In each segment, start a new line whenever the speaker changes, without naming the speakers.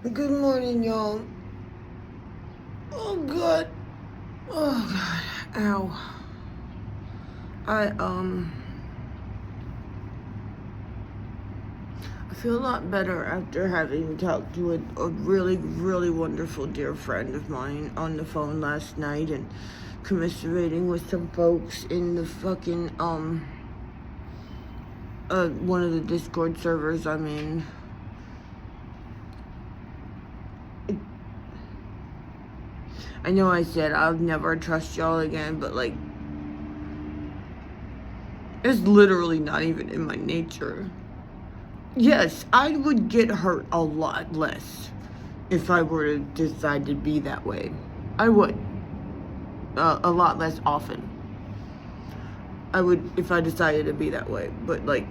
Good morning, y'all. Oh, God. Oh, God. Ow. I, I feel a lot better after having talked to a really, really wonderful dear friend of mine on the phone last night and commiserating with some folks in the fucking, one of the Discord servers I'm in. I know I said I'll never trust y'all again, but, like, it's literally not even in my nature. Yes, I would get hurt a lot less if I were to decide to be that way. I would. A lot less often. I would if I decided to be that way. But, like,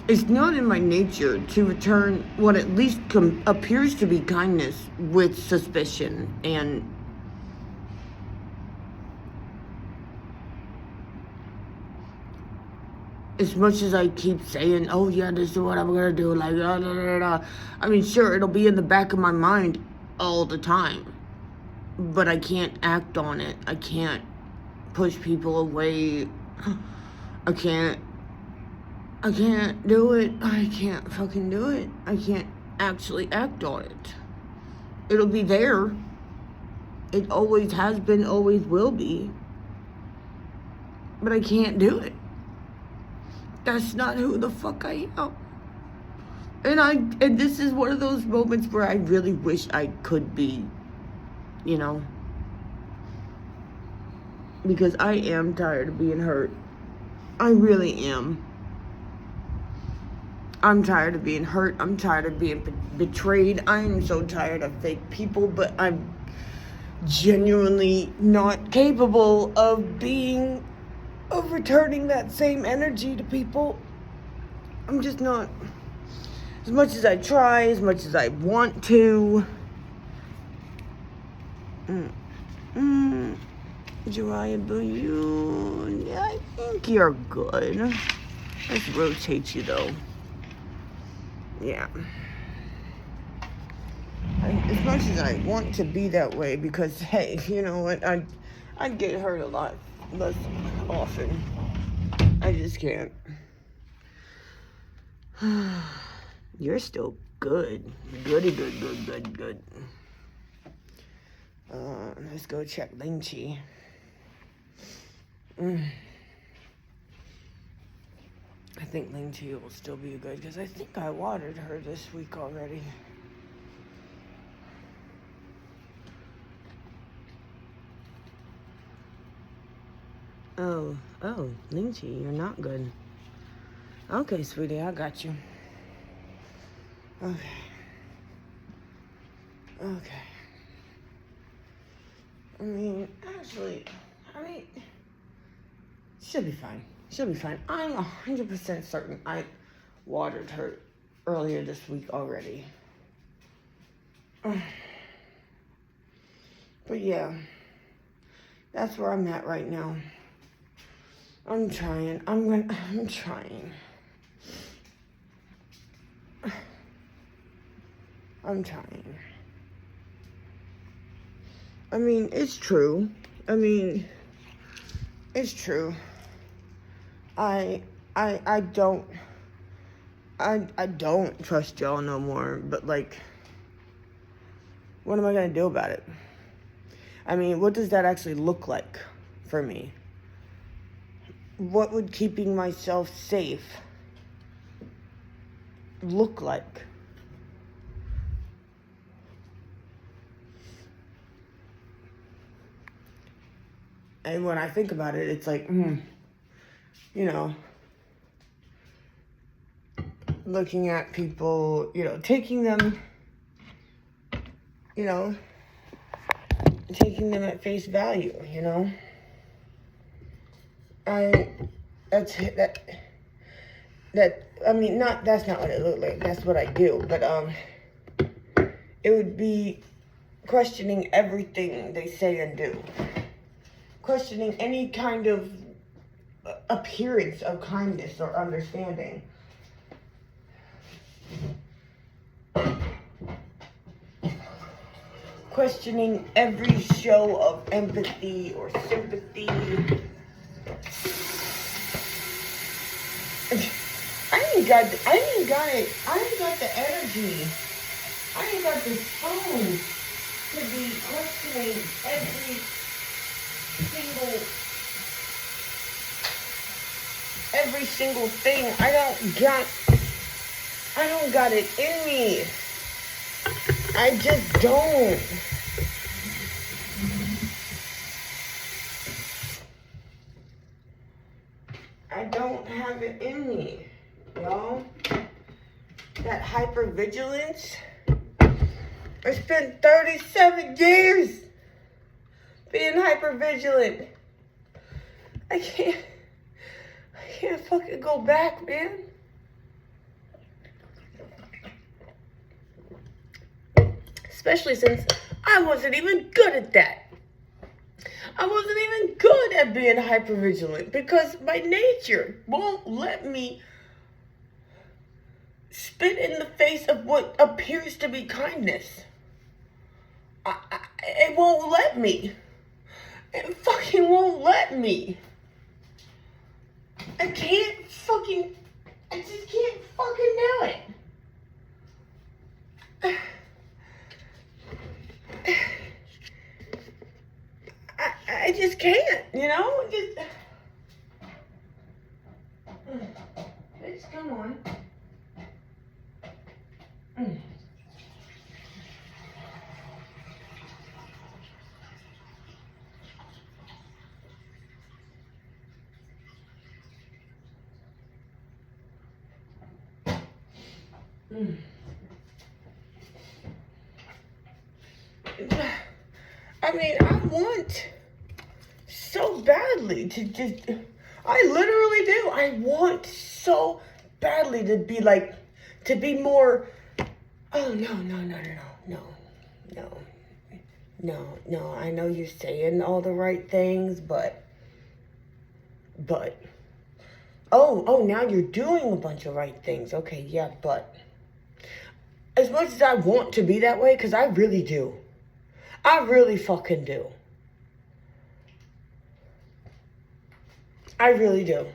it's not in my nature to return what at least appears to be kindness with suspicion. And as much as I keep saying, oh yeah, this is what I'm gonna do, like, da, da, da, da. I mean, sure, it'll be in the back of my mind all the time. But I can't act on it. I can't push people away. I can't do it. I can't fucking do it. I can't actually act on it. It'll be there. It always has been, always will be. But I can't do it. That's not who the fuck I am. And this is one of those moments where I really wish I could be, you know. Because I am tired of being hurt. I really am. I'm tired of being hurt. I'm tired of being betrayed. I am so tired of fake people, but I'm genuinely not capable of returning that same energy to people. I'm just not. As much as I try, as much as I want to. Jiraiya Balloon, yeah, I think you're good. Let's rotate you though. Yeah. As much as I want to be that way, because hey, you know what? I get hurt a lot less often. I just can't. You're still good. Goody, good. Let's go check Ling Chi. I think Ling Chi will still be good because I think I watered her this week already. Oh, Ling Chi, you're not good. Okay, sweetie, I got you. Okay. I mean, actually, she'll be fine. She'll be fine. I'm 100% certain I watered her earlier this week already. But yeah, that's where I'm at right now. I'm trying. I'm trying. I'm trying. I mean, it's true. It's true. I don't trust y'all no more, but like, what am I gonna do about it? I mean, what does that actually look like for me? What would keeping myself safe look like? And when I think about it, it's like, you know, looking at people, you know, taking them at face value, you know? That's not what it looked like. That's what I do. But, it would be questioning everything they say and do. Questioning any kind of appearance of kindness or understanding. questioning every show of empathy or sympathy. I ain't got it. I ain't got the energy. I ain't got the phone to be questioning every single thing. I don't got it in me. I just don't. I don't have it in me, y'all. That hypervigilance. I spent 37 years being hypervigilant. I can't fucking go back, man. Especially since I wasn't even good at that. I wasn't even good at being hypervigilant because my nature won't let me spit in the face of what appears to be kindness. It won't let me. It fucking won't let me. I just can't fucking do it. I just can't, you know? Bitch, come on. I mean, I want so badly to just, I literally do. I want so badly to be like, to be more, oh, no. I know you're saying all the right things, but, oh, now you're doing a bunch of right things. Okay, yeah, but as much as I want to be that way, because I really do. I really fucking do. I really do.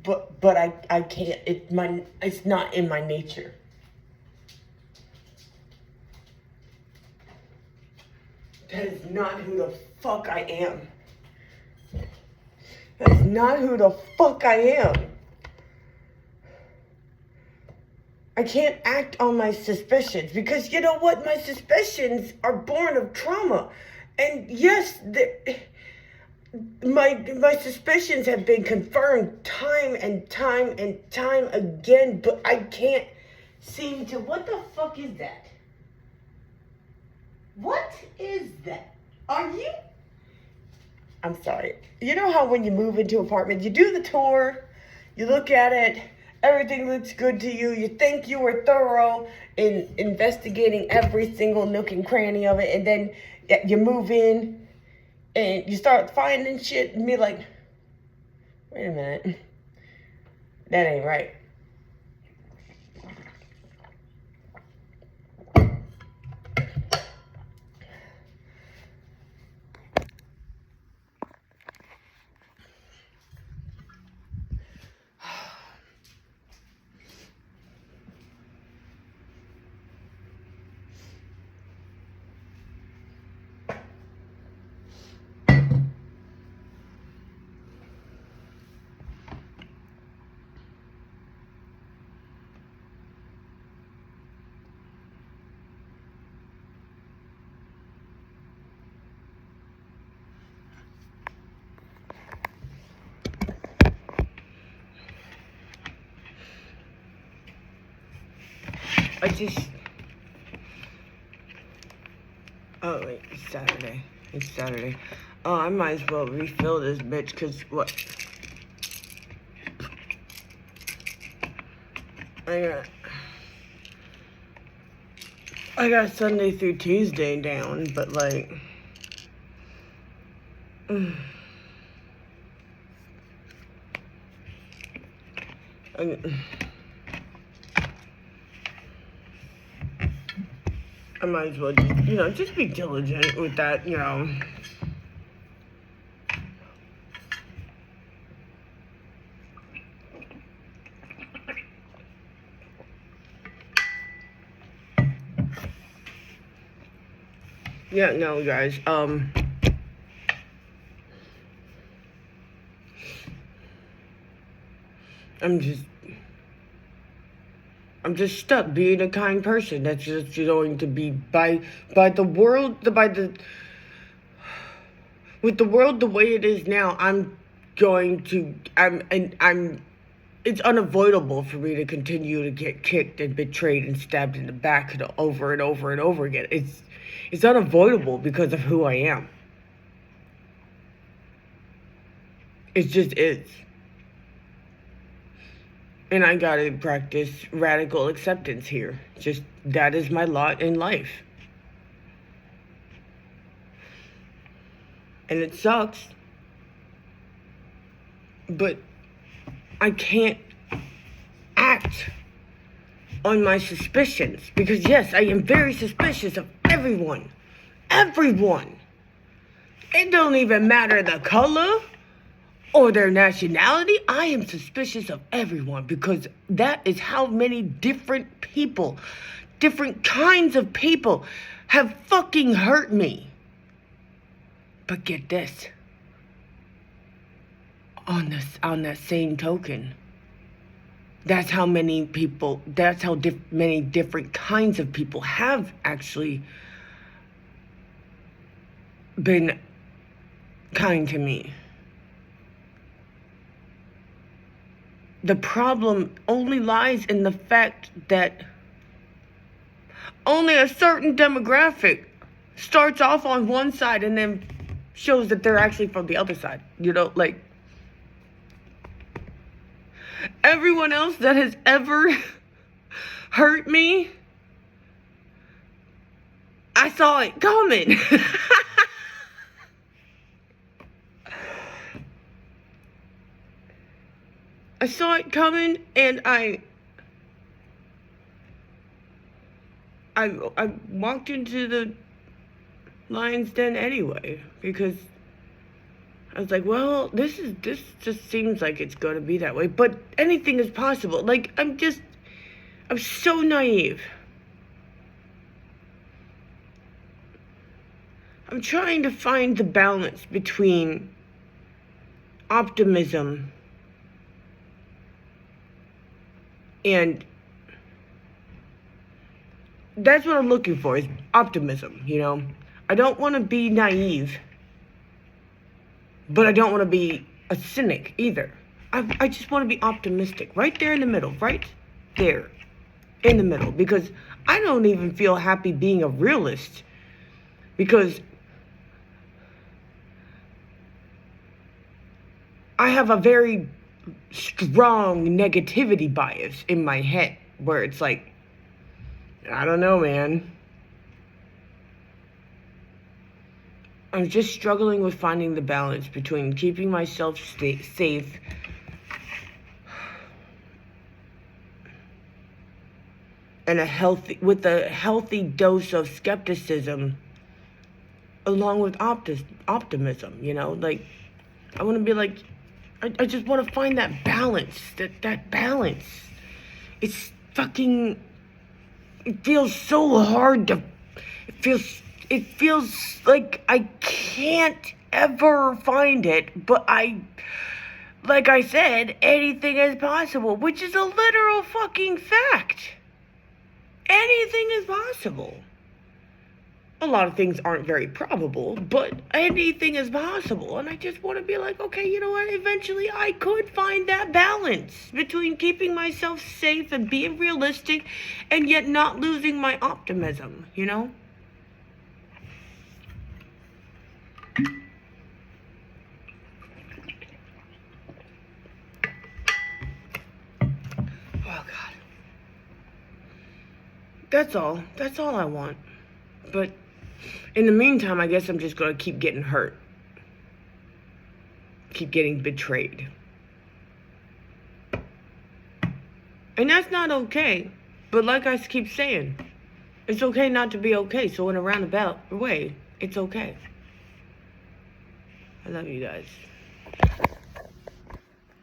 But I can't. It's not in my nature. That is not who the fuck I am. That is not who the fuck I am. I can't act on my suspicions because you know what? My suspicions are born of trauma. And yes, my suspicions have been confirmed time and time again, but I can't seem to. What the fuck is that? What is that? Are you? I'm sorry. You know how when you move into an apartment, you do the tour, you look at it, everything looks good to you, you think you were thorough in investigating every single nook and cranny of it, and then you move in and you start finding shit and be like, wait a minute, that ain't right. Oh, wait, it's Saturday. Oh, I might as well refill this bitch, because what? I got Sunday through Tuesday down, but like, I might as well just, just be diligent with that, Yeah, no, guys, I'm just stuck being a kind person. That's just going to be by the world, with the world the way it is now. It's unavoidable for me to continue to get kicked and betrayed and stabbed in the back over and over and over again. It's unavoidable because of who I am. It just is. And I gotta practice radical acceptance here. Just, that is my lot in life. And it sucks. But I can't act on my suspicions. Because yes, I am very suspicious of everyone. Everyone. It don't even matter the color or their nationality. I am suspicious of everyone because that is how many different people, different kinds of people have fucking hurt me. But get this. On that same token, that's how many many different kinds of people have actually been kind to me. The problem only lies in the fact that only a certain demographic starts off on one side and then shows that they're actually from the other side. Like, everyone else that has ever hurt me, I saw it coming. I saw it coming, and I walked into the lion's den anyway, because I was like, well, this just seems like it's going to be that way, but anything is possible. Like, I'm so naive. I'm trying to find the balance between optimism and that's what I'm looking for, is optimism, I don't want to be naive, but I don't want to be a cynic either. I just want to be optimistic, right there in the middle, right there in the middle, because I don't even feel happy being a realist, because I have a very strong negativity bias in my head where it's like, I don't know, man. I'm just struggling with finding the balance between keeping myself safe and a healthy dose of skepticism along with optimism, like, I want to be like, I just want to find that balance, that balance. It's fucking, it feels so hard it feels like I can't ever find it, but like I said, anything is possible, which is a literal fucking fact. Anything is possible. A lot of things aren't very probable, but anything is possible. And I just want to be like, okay, you know what? Eventually I could find that balance between keeping myself safe and being realistic and yet not losing my optimism, Oh, God. That's all I want. But in the meantime, I guess I'm just going to keep getting hurt. Keep getting betrayed. And that's not okay. But like I keep saying, It's okay not to be okay. So in a roundabout way, it's okay. I love you guys.